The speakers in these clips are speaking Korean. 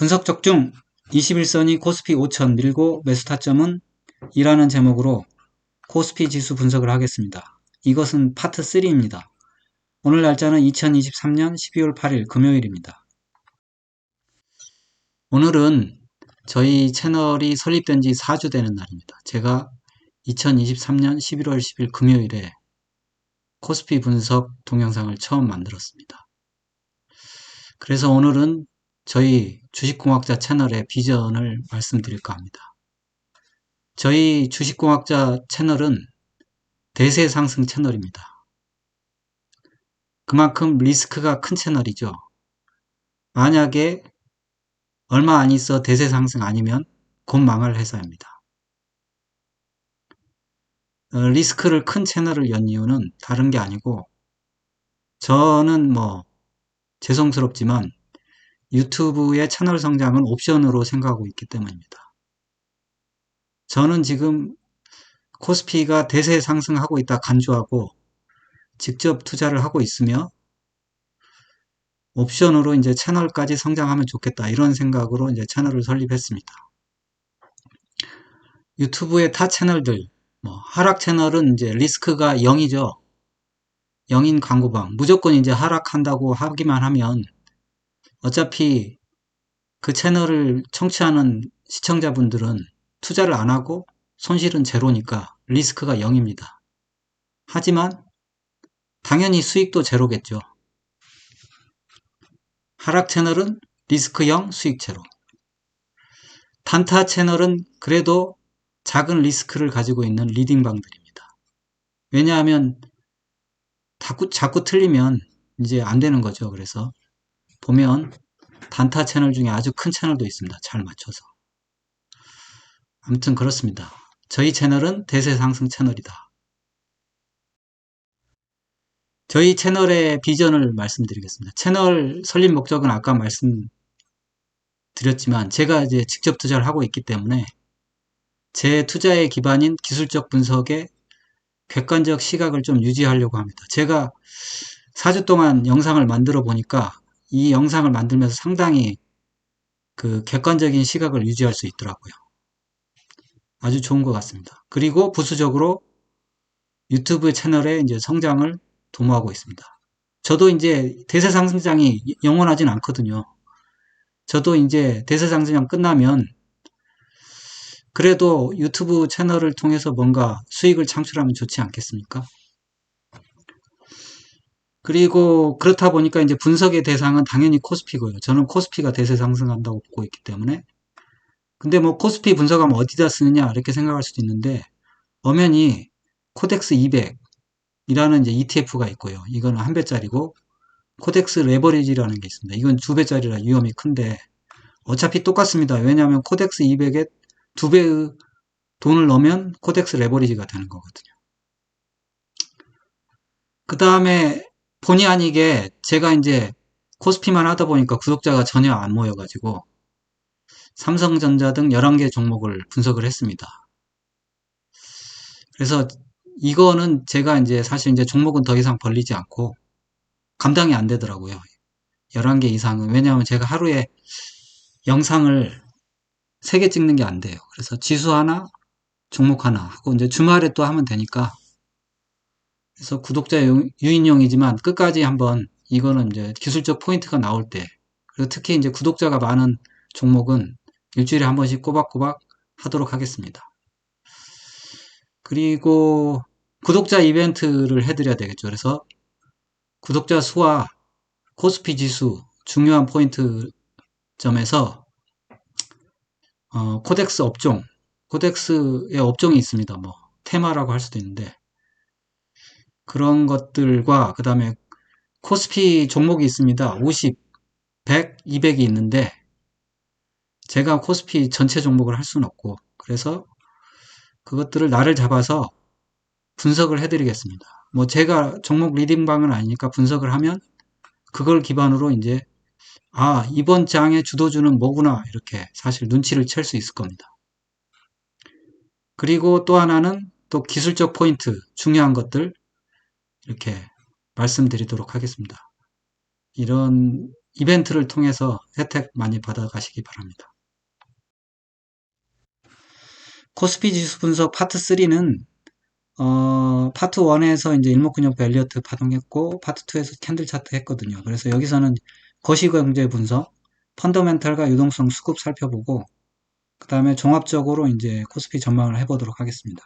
분석 적중 21선이 코스피 5000 밀고 매수 타점은 이라는 제목으로 코스피 지수 분석을 하겠습니다. 이것은 파트 3입니다. 오늘 날짜는 2023년 12월 8일 금요일입니다. 오늘은 저희 채널이 설립된 지 4주 되는 날입니다. 제가 2023년 11월 10일 금요일에 코스피 분석 동영상을 처음 만들었습니다. 그래서 오늘은 저희 주식공학자 채널의 비전을 말씀드릴까 합니다. 저희 주식공학자 채널은 대세 상승 채널입니다. 그만큼 리스크가 큰 채널이죠. 만약에 얼마 안 있어 대세 상승 아니면 곧 망할 회사입니다. 리스크를 큰 채널을 연 이유는 다른 게 아니고 저는 죄송스럽지만 유튜브의 채널 성장은 옵션으로 생각하고 있기 때문입니다. 저는 지금 코스피가 대세 상승하고 있다 간주하고 직접 투자를 하고 있으며 옵션으로 이제 채널까지 성장하면 좋겠다 이런 생각으로 이제 채널을 설립했습니다. 유튜브의 타 채널들 하락 채널은 이제 리스크가 0이죠. 0인 광고방 무조건 이제 하락한다고 하기만 하면 어차피 그 채널을 청취하는 시청자분들은 투자를 안 하고 손실은 제로니까 리스크가 0입니다. 하지만 당연히 수익도 제로겠죠. 하락 채널은 리스크 0, 수익 제로. 단타 채널은 그래도 작은 리스크를 가지고 있는 리딩방들입니다. 왜냐하면 자꾸 틀리면 이제 안 되는 거죠. 그래서 보면 단타 채널 중에 아주 큰 채널도 있습니다. 잘 맞춰서. 아무튼 그렇습니다. 저희 채널은 대세 상승 채널이다. 저희 채널의 비전을 말씀드리겠습니다. 채널 설립 목적은 아까 말씀드렸지만 제가 이제 직접 투자를 하고 있기 때문에 제 투자의 기반인 기술적 분석에 객관적 시각을 좀 유지하려고 합니다. 제가 4주 동안 영상을 만들어 보니까 이 영상을 만들면서 상당히 그 객관적인 시각을 유지할 수 있더라고요. 아주 좋은 것 같습니다. 그리고 부수적으로 유튜브 채널의 이제 성장을 도모하고 있습니다. 저도 이제 대세 상승장이 영원하진 않거든요. 저도 이제 대세 상승장 끝나면 그래도 유튜브 채널을 통해서 뭔가 수익을 창출하면 좋지 않겠습니까? 그리고 그렇다 보니까 이제 분석의 대상은 당연히 코스피고요. 저는 코스피가 대세 상승한다고 보고 있기 때문에. 근데 코스피 분석하면 어디다 쓰느냐 이렇게 생각할 수도 있는데 엄연히 코덱스 200이라는 이제 ETF가 있고요. 이거는 한 배짜리고 코덱스 레버리지라는 게 있습니다. 이건 두 배짜리라 위험이 큰데 어차피 똑같습니다. 왜냐하면 코덱스 200에 두 배의 돈을 넣으면 코덱스 레버리지가 되는 거거든요. 그 다음에 본의 아니게 제가 이제 코스피만 하다 보니까 구독자가 전혀 안 모여가지고 삼성전자 등 11개 종목을 분석을 했습니다. 그래서 이거는 제가 이제 사실 이제 종목은 더 이상 벌리지 않고 감당이 안 되더라고요. 11개 이상은. 왜냐하면 제가 하루에 영상을 3개 찍는 게 안 돼요. 그래서 지수 하나, 종목 하나 하고 이제 주말에 또 하면 되니까 그래서 구독자 유인용이지만 끝까지 한번 이거는 이제 기술적 포인트가 나올 때 그리고 특히 이제 구독자가 많은 종목은 일주일에 한 번씩 꼬박꼬박 하도록 하겠습니다. 그리고 구독자 이벤트를 해드려야 되겠죠. 그래서 구독자 수와 코스피 지수 중요한 포인트 점에서 코덱스 업종, 코덱스의 업종이 있습니다. 테마라고 할 수도 있는데 그런 것들과 그 다음에 코스피 종목이 있습니다. 50, 100, 200이 있는데 제가 코스피 전체 종목을 할 수는 없고 그래서 그것들을 날을 잡아서 분석을 해드리겠습니다. 제가 종목 리딩방은 아니니까 분석을 하면 그걸 기반으로 이제 이번 장의 주도주는 뭐구나 이렇게 사실 눈치를 챌 수 있을 겁니다. 그리고 또 하나는 또 기술적 포인트 중요한 것들 이렇게 말씀드리도록 하겠습니다. 이런 이벤트를 통해서 혜택 많이 받아가시기 바랍니다. 코스피 지수 분석 파트 3는 파트 1에서 이제 일목균형표 엘리어트 파동했고 파트 2에서 캔들 차트 했거든요. 그래서 여기서는 거시경제 분석, 펀더멘탈과 유동성 수급 살펴보고 그 다음에 종합적으로 이제 코스피 전망을 해보도록 하겠습니다.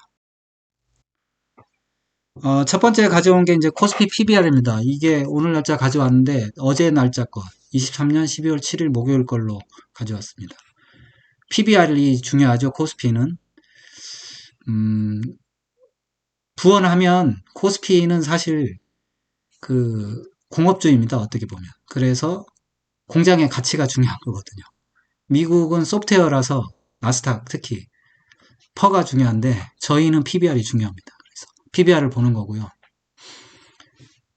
첫 번째 가져온 게 이제 코스피 PBR입니다. 이게 오늘 날짜 가져왔는데 어제 날짜 거 23년 12월 7일 목요일 걸로 가져왔습니다. PBR이 중요하죠. 코스피는 부언하면 코스피는 사실 그 공업주입니다. 어떻게 보면. 그래서 공장의 가치가 중요한 거거든요. 미국은 소프트웨어라서 나스닥 특히 퍼가 중요한데 저희는 PBR이 중요합니다. 그래서 PBR을 보는 거고요.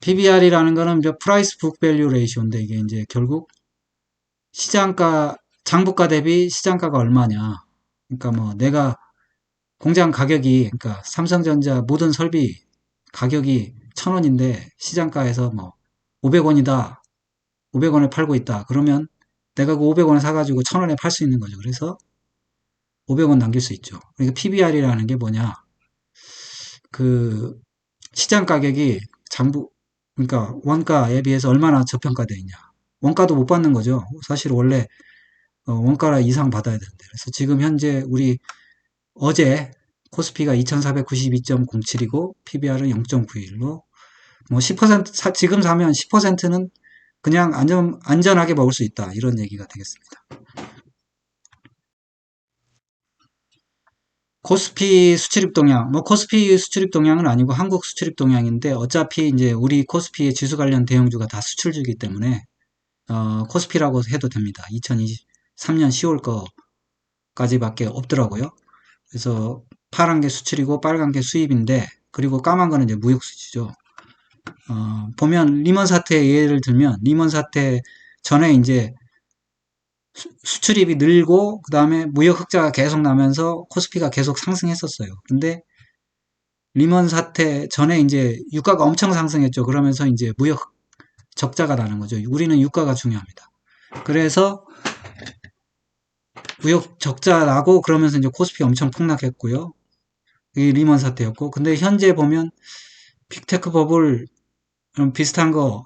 PBR이라는 거는 이제 프라이스 북 밸류 레이쇼인데 이게 이제 결국 시장가 장부가 대비 시장가가 얼마냐. 그러니까 뭐 내가 공장 가격이 그러니까 삼성전자 모든 설비 가격이 1,000원인데 시장가에서 뭐 500원이다. 500원에 팔고 있다. 그러면 내가 그 500원에 사가지고 1,000원에 팔 수 있는 거죠. 그래서 500원 남길 수 있죠. 그러니까 PBR이라는 게 뭐냐. 그 시장 가격이 장부 그러니까 원가에 비해서 얼마나 저평가되어 있냐. 원가도 못 받는 거죠. 사실 원래 원가 이상 받아야 되는데. 그래서 지금 현재 우리 어제 코스피가 2492.07이고 PBR은 0.91로 뭐 10% 지금 사면 10%는 그냥 안전하게 먹을 수 있다. 이런 얘기가 되겠습니다. 코스피 수출입 동향, 뭐 코스피 수출입 동향은 아니고 한국 수출입 동향인데 어차피 이제 우리 코스피의 지수 관련 대형주가 다 수출주이기 때문에 코스피라고 해도 됩니다. 2023년 10월 거까지밖에 없더라고요. 그래서 파란 게 수출이고 빨간 게 수입인데 그리고 까만 거는 이제 무역 수지죠. 보면 리먼 사태 예를 들면 리먼 사태 전에 이제 수출입이 늘고 그 다음에 무역 흑자가 계속 나면서 코스피가 계속 상승했었어요. 근데 리먼 사태 전에 이제 유가가 엄청 상승했죠. 그러면서 이제 무역 적자가 나는 거죠. 우리는 유가가 중요합니다. 그래서 무역 적자 나고 그러면서 이제 코스피 엄청 폭락했고요. 이 리먼 사태였고 근데 현재 보면 빅테크 버블 비슷한 거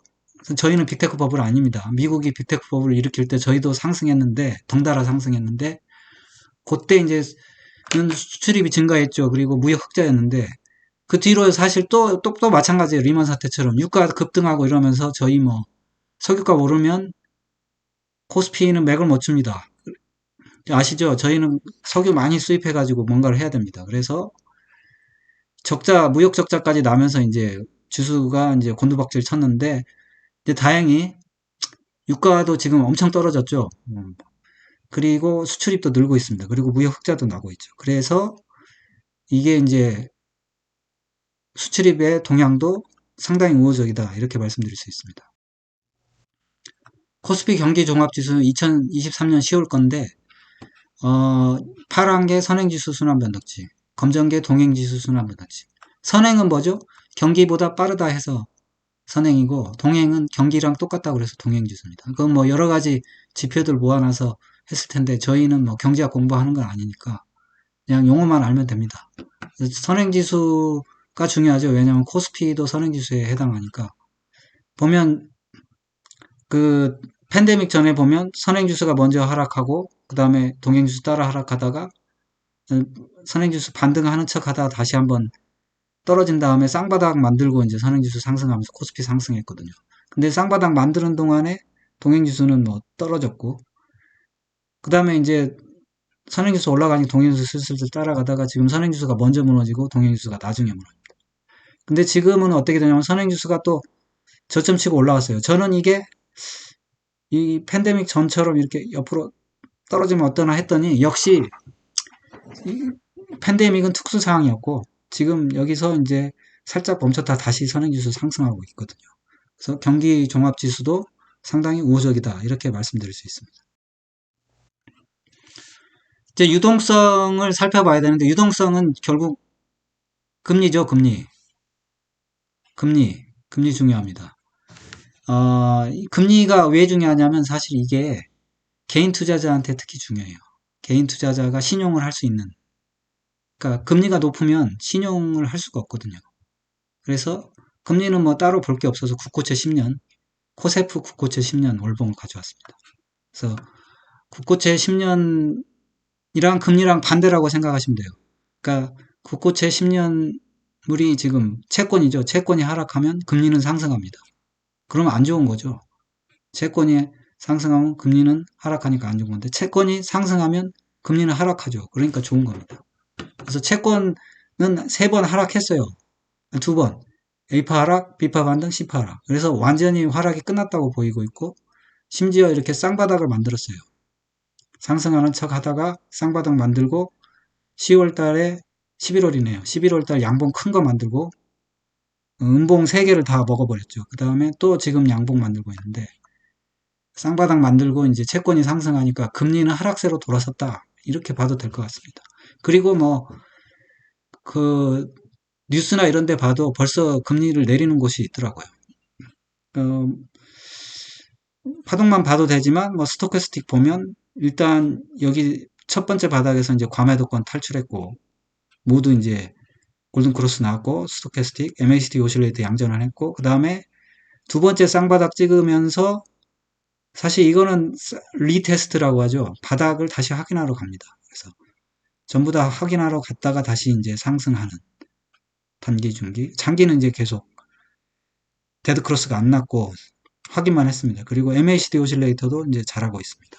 저희는 빅테크 버블 아닙니다. 미국이 빅테크 버블을 일으킬 때 저희도 상승했는데 덩달아 상승했는데 그때 이제 수출입이 증가했죠. 그리고 무역 흑자였는데 그 뒤로 사실 또 마찬가지예요. 리먼 사태처럼 유가 급등하고 이러면서 저희 뭐 석유가 오르면 코스피는 맥을 못 춥니다. 아시죠? 저희는 석유 많이 수입해가지고 뭔가를 해야 됩니다. 그래서 무역 적자까지 나면서 이제 지수가 이제 곤두박질 쳤는데 이제 다행히 유가도 지금 엄청 떨어졌죠. 그리고 수출입도 늘고 있습니다. 그리고 무역 흑자도 나고 있죠. 그래서 이게 이제 수출입의 동향도 상당히 우호적이다. 이렇게 말씀드릴 수 있습니다. 코스피 경기 종합지수 2023년 10월 건데, 파란 게 선행지수 순환변동치, 검정 게 동행지수 순환변동치. 선행은 뭐죠? 경기보다 빠르다 해서 선행이고, 동행은 경기랑 똑같다고 그래서 동행지수입니다. 그건 뭐 여러 가지 지표들 모아놔서 했을 텐데, 저희는 뭐 경제학 공부하는 건 아니니까, 그냥 용어만 알면 됩니다. 선행지수가 중요하죠. 왜냐하면 코스피도 선행지수에 해당하니까. 보면 그 팬데믹 전에 보면 선행지수가 먼저 하락하고 그 다음에 동행지수 따라 하락하다가 선행지수 반등하는 척 하다가 다시 한번 떨어진 다음에 쌍바닥 만들고 이제 선행지수 상승하면서 코스피 상승했거든요. 근데 쌍바닥 만드는 동안에 동행지수는 뭐 떨어졌고 그 다음에 이제 선행지수 올라가니 동행지수 슬슬 따라가다가 지금 선행지수가 먼저 무너지고 동행지수가 나중에 무너집니다. 근데 지금은 어떻게 되냐면 선행지수가 또 저점 치고 올라왔어요. 저는 이게 이 팬데믹 전처럼 이렇게 옆으로 떨어지면 어떠나 했더니 역시 이 팬데믹은 특수 상황이었고 지금 여기서 이제 살짝 멈췄다 다시 선행지수 상승하고 있거든요. 그래서 경기 종합지수도 상당히 우호적이다 이렇게 말씀드릴 수 있습니다. 이제 유동성을 살펴봐야 되는데 유동성은 결국 금리죠. 금리 중요합니다. 이 금리가 왜 중요하냐면 사실 이게 개인 투자자한테 특히 중요해요. 개인 투자자가 신용을 할 수 있는, 그러니까 금리가 높으면 신용을 할 수가 없거든요. 그래서 금리는 뭐 따로 볼 게 없어서 국고채 10년, 코세프 국고채 10년 월봉을 가져왔습니다. 그래서 국고채 10년이랑 금리랑 반대라고 생각하시면 돼요. 그러니까 국고채 10년물이 지금 채권이죠. 채권이 하락하면 금리는 상승합니다. 그러면 안 좋은 거죠. 채권이 상승하면 금리는 하락하니까 안 좋은 건데, 채권이 상승하면 금리는 하락하죠. 그러니까 좋은 겁니다. 그래서 채권은 3번 하락했어요. 2번. A파 하락, B파 반등, C파 하락. 그래서 완전히 하락이 끝났다고 보이고 있고, 심지어 이렇게 쌍바닥을 만들었어요. 상승하는 척 하다가 쌍바닥 만들고, 10월 달에 11월이네요. 11월 달 양봉 큰 거 만들고, 음봉 3개를 다 먹어버렸죠. 그 다음에 또 지금 양봉 만들고 있는데, 쌍바닥 만들고 이제 채권이 상승하니까 금리는 하락세로 돌아섰다. 이렇게 봐도 될 것 같습니다. 그리고 뭐, 그, 뉴스나 이런 데 봐도 벌써 금리를 내리는 곳이 있더라고요. 어, 파동만 봐도 되지만, 뭐, 스토캐스틱 보면, 일단 여기 첫 번째 바닥에서 이제 과매도권 탈출했고, 모두 이제 골든크로스 나왔고, 스토캐스틱, MACD 오실레이터 양전을 했고, 그 다음에 두 번째 쌍바닥 찍으면서 사실 이거는 리테스트라고 하죠. 바닥을 다시 확인하러 갑니다. 그래서 전부 다 확인하러 갔다가 다시 이제 상승하는 단기, 중기, 장기는 이제 계속 데드크로스가 안 났고 확인만 했습니다. 그리고 MACD 오실레이터도 이제 잘하고 있습니다.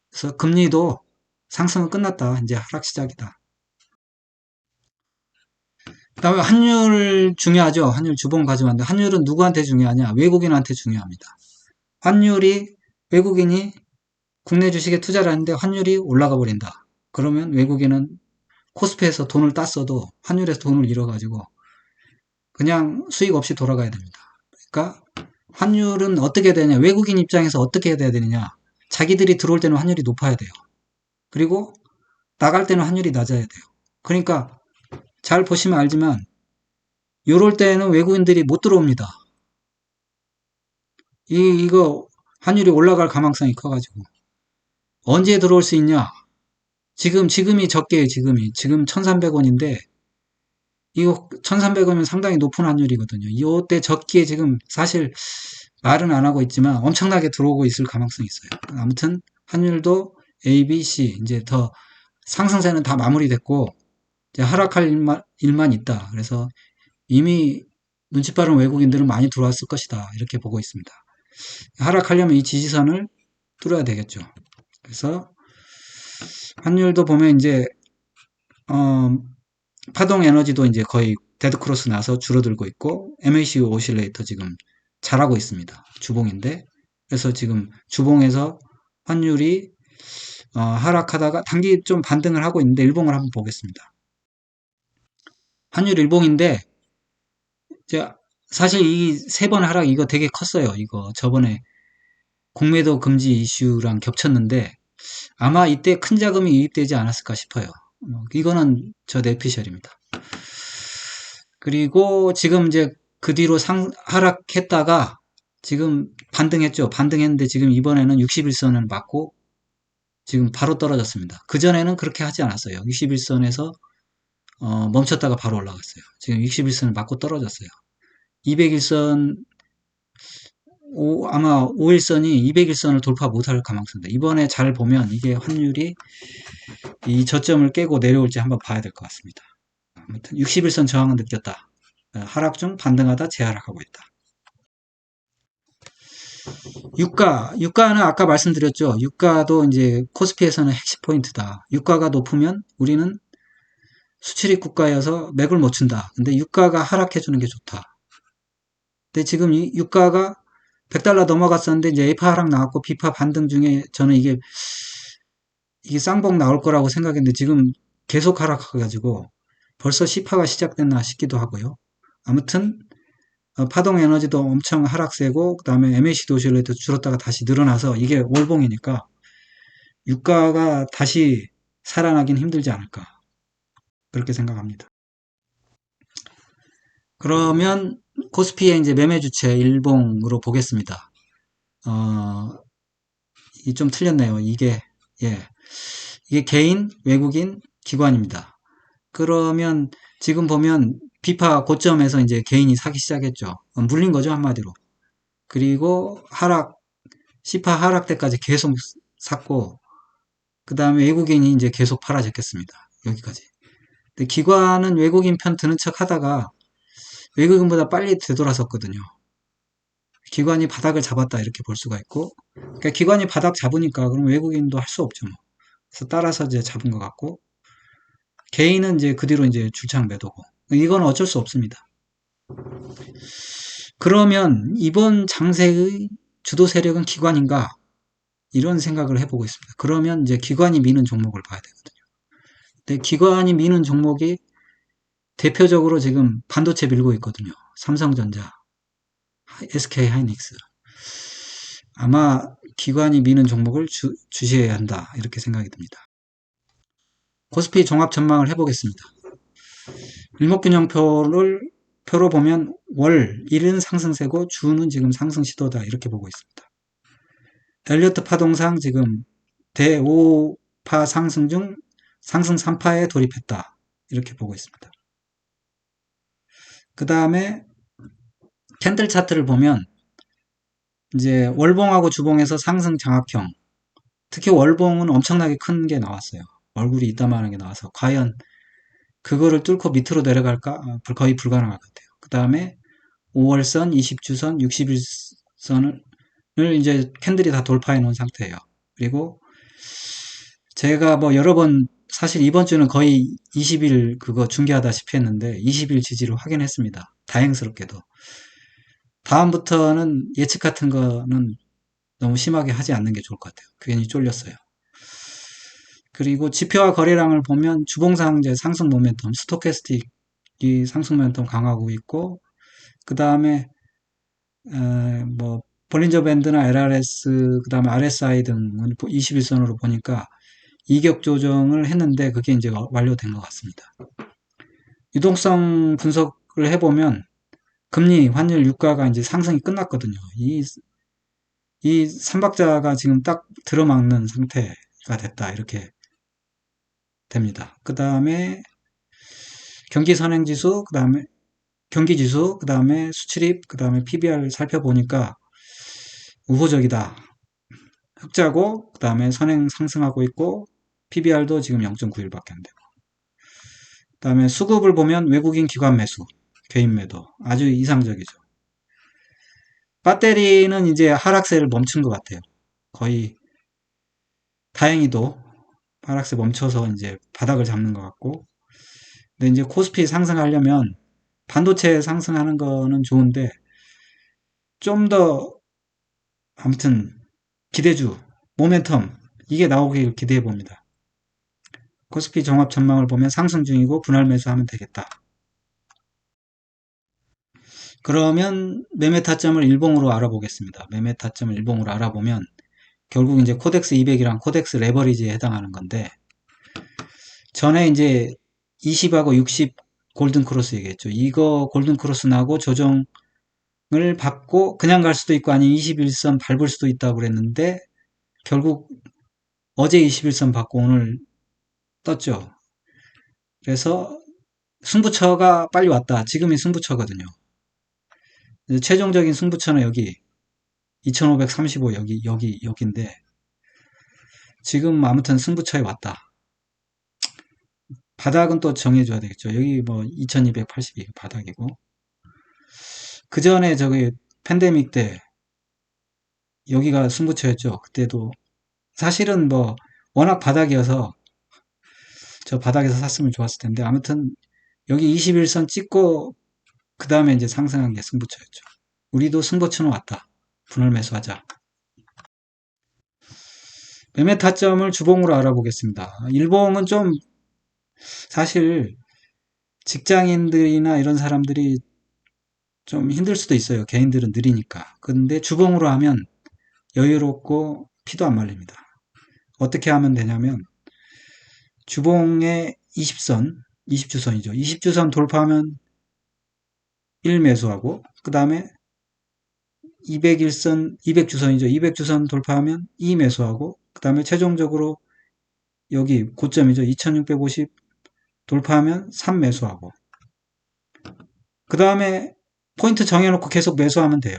그래서 금리도 상승은 끝났다. 이제 하락 시작이다. 그다음에 환율 중요하죠. 환율 주봉 가져왔는데 환율은 누구한테 중요하냐? 외국인한테 중요합니다. 환율이 외국인이 국내 주식에 투자를 하는데 환율이 올라가 버린다. 그러면 외국인은 코스피에서 돈을 땄어도 환율에서 돈을 잃어가지고 그냥 수익 없이 돌아가야 됩니다. 그러니까 환율은 어떻게 되냐? 외국인 입장에서 어떻게 해야 되느냐? 자기들이 들어올 때는 환율이 높아야 돼요. 그리고 나갈 때는 환율이 낮아야 돼요. 그러니까 잘 보시면 알지만 요럴 때는 외국인들이 못 들어옵니다. 이거 환율이 올라갈 가망성이 커가지고 언제 들어올 수 있냐? 지금이 적게요, 지금이. 지금 1,300원인데 이거 1,300원이면 상당히 높은 환율이거든요. 이때 적기에 지금 사실 말은 안 하고 있지만 엄청나게 들어오고 있을 가능성이 있어요. 아무튼 환율도 A, B, C 이제 더 상승세는 다 마무리됐고 이제 하락할 일만 있다. 그래서 이미 눈치 빠른 외국인들은 많이 들어왔을 것이다. 이렇게 보고 있습니다. 하락하려면 이 지지선을 뚫어야 되겠죠. 그래서 환율도 보면 이제 파동 에너지도 이제 거의 데드크로스 나서 줄어들고 있고 MACD 오실레이터 지금 잘하고 있습니다. 주봉인데 그래서 지금 주봉에서 환율이 하락하다가 단기 좀 반등을 하고 있는데 일봉을 한번 보겠습니다. 환율 일봉인데 사실 이 3번 하락 이거 되게 컸어요. 이거 저번에 공매도 금지 이슈랑 겹쳤는데 아마 이때 큰 자금이 유입되지 않았을까 싶어요. 이거는 저 뇌피셜입니다. 그리고 지금 이제 그 뒤로 하락했다가 지금 반등했죠. 반등했는데 지금 이번에는 61선을 맞고 지금 바로 떨어졌습니다. 그전에는 그렇게 하지 않았어요. 61선에서 멈췄다가 바로 올라갔어요. 지금 61선을 맞고 떨어졌어요. 201선 아마 5일선이 201선을 돌파 못할 가능성입니다. 이번에 잘 보면 이게 환율이 이 저점을 깨고 내려올지 한번 봐야 될 것 같습니다. 아무튼 61선 저항은 느꼈다. 하락 중 반등하다 재하락하고 있다. 유가는 아까 말씀드렸죠. 유가도 이제 코스피에서는 핵심 포인트다. 유가가 높으면 우리는 수출입 국가여서 맥을 못 춘다. 근데 유가가 하락해주는 게 좋다. 근데 지금 유가가 100달러 넘어갔었는데 이제 A파 하락 나왔고 B파 반등 중에 저는 이게 쌍봉 나올 거라고 생각했는데 지금 계속 하락해가지고 벌써 C파가 시작됐나 싶기도 하고요. 아무튼 파동 에너지도 엄청 하락세고 그 다음에 MACD 오실레이터 줄었다가 다시 늘어나서 이게 월봉이니까 유가가 다시 살아나긴 힘들지 않을까 그렇게 생각합니다. 그러면 코스피의 이제 매매 주체 일봉으로 보겠습니다. 이 좀 틀렸네요. 예. 이게 개인, 외국인, 기관입니다. 그러면 지금 보면 비파 고점에서 이제 개인이 사기 시작했죠. 물린 거죠, 한마디로. 그리고 시파 하락 때까지 계속 샀고, 그 다음에 외국인이 이제 계속 팔아제꼈습니다. 여기까지. 근데 기관은 외국인 편 드는 척 하다가 외국인보다 빨리 되돌아섰거든요. 기관이 바닥을 잡았다 이렇게 볼 수가 있고, 그러니까 기관이 바닥 잡으니까 그럼 외국인도 할 수 없죠. 뭐. 그래서 따라서 이제 잡은 것 같고, 개인은 이제 그 뒤로 이제 줄창 매도고, 이건 어쩔 수 없습니다. 그러면 이번 장세의 주도 세력은 기관인가? 이런 생각을 해보고 있습니다. 그러면 이제 기관이 미는 종목을 봐야 되거든요. 근데 기관이 미는 종목이 대표적으로 지금 반도체 밀고 있거든요. 삼성전자, SK 하이닉스. 아마 기관이 미는 종목을 주시해야 한다. 이렇게 생각이 듭니다. 코스피 종합 전망을 해보겠습니다. 일목균형표로 보면 일은 상승세고 주는 지금 상승 시도다. 이렇게 보고 있습니다. 엘리어트 파동상 지금 대5파 상승 중 상승 3파에 돌입했다. 이렇게 보고 있습니다. 그 다음에 캔들 차트를 보면 이제 월봉하고 주봉에서 상승 장악형, 특히 월봉은 엄청나게 큰 게 나왔어요. 얼굴이 이따만한 게 나와서 과연 그거를 뚫고 밑으로 내려갈까? 거의 불가능할 것 같아요. 그 다음에 5월선, 20주선, 60일선을 이제 캔들이 다 돌파해 놓은 상태예요. 그리고 제가 뭐 여러 번 사실 이번 주는 거의 20일 그거 중계하다시피 했는데 20일 지지를 확인했습니다. 다행스럽게도. 다음부터는 예측 같은 거는 너무 심하게 하지 않는 게 좋을 것 같아요. 괜히 쫄렸어요. 그리고 지표와 거래량을 보면 주봉상 이제 상승 모멘텀, 스토캐스틱이 상승 모멘텀 강하고 있고, 그 다음에 뭐 볼린저 밴드나 LRS, 그 다음에 RSI 등은 21선으로 보니까 이격 조정을 했는데 그게 이제 완료된 것 같습니다. 유동성 분석을 해보면 금리, 환율, 유가가 이제 상승이 끝났거든요. 이 삼박자가 지금 딱 들어막는 상태가 됐다. 이렇게 됩니다. 그 다음에 경기 선행지수, 그 다음에 경기지수, 그 다음에 수출입, 그 다음에 PBR 살펴보니까 우호적이다. 흑자고, 그 다음에 선행 상승하고 있고, PBR도 지금 0.91밖에 안 되고. 그 다음에 수급을 보면 외국인 기관 매수, 개인 매도. 아주 이상적이죠. 배터리는 이제 하락세를 멈춘 것 같아요. 거의 다행히도 하락세 멈춰서 이제 바닥을 잡는 것 같고. 근데 이제 코스피 상승하려면 반도체 상승하는 거는 좋은데 좀 더 아무튼 기대주, 모멘텀 이게 나오길 기대해 봅니다. 코스피 종합 전망을 보면 상승 중이고 분할 매수하면 되겠다. 그러면 매매 타점을 일봉으로 알아보겠습니다. 매매 타점을 일봉으로 알아보면 결국 이제 코덱스 200이랑 코덱스 레버리지에 해당하는 건데 전에 이제 20하고 60 골든 크로스 얘기했죠. 이거 골든 크로스 나고 조정을 받고 그냥 갈 수도 있고 아니면 21선 밟을 수도 있다고 그랬는데 결국 어제 21선 받고 오늘 떴죠. 그래서 승부처가 빨리 왔다. 지금이 승부처거든요. 최종적인 승부처는 여기 2535 여기인데 지금 아무튼 승부처에 왔다. 바닥은 또 정해줘야 되겠죠. 여기 뭐 2282 바닥이고 그 전에 저기 팬데믹 때 여기가 승부처였죠. 그때도 사실은 뭐 워낙 바닥이어서 저 바닥에서 샀으면 좋았을 텐데 아무튼 여기 21선 찍고 그 다음에 이제 상승한 게 승부처였죠. 우리도 승부처는 왔다. 분할 매수하자. 매매 타점을 주봉으로 알아보겠습니다. 일봉은 좀 사실 직장인들이나 이런 사람들이 좀 힘들 수도 있어요. 개인들은 느리니까. 근데 주봉으로 하면 여유롭고 피도 안 말립니다. 어떻게 하면 되냐면 주봉의 20선, 20주선이죠. 20주선 돌파하면 1 매수하고 그 다음에 201선, 200주선이죠. 200주선 돌파하면 2 매수하고, 그 다음에 최종적으로 여기 고점이죠. 2650 돌파하면 3 매수하고, 그 다음에 포인트 정해놓고 계속 매수하면 돼요.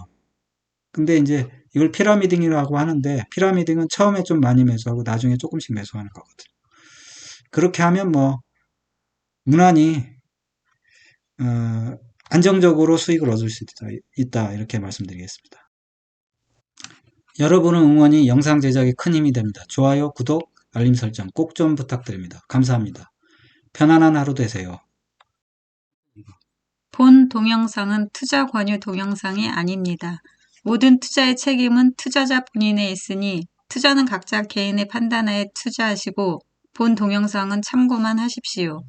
근데 이제 이걸 피라미딩이라고 하는데, 피라미딩은 처음에 좀 많이 매수하고 나중에 조금씩 매수하는 거거든요. 그렇게 하면 뭐 무난히 안정적으로 수익을 얻을 수 있다 이렇게 말씀드리겠습니다. 여러분의 응원이 영상 제작에 큰 힘이 됩니다. 좋아요, 구독, 알림 설정 꼭 좀 부탁드립니다. 감사합니다. 편안한 하루 되세요. 본 동영상은 투자 권유 동영상이 아닙니다. 모든 투자의 책임은 투자자 본인에 있으니 투자는 각자 개인의 판단하에 투자하시고 본 동영상은 참고만 하십시오.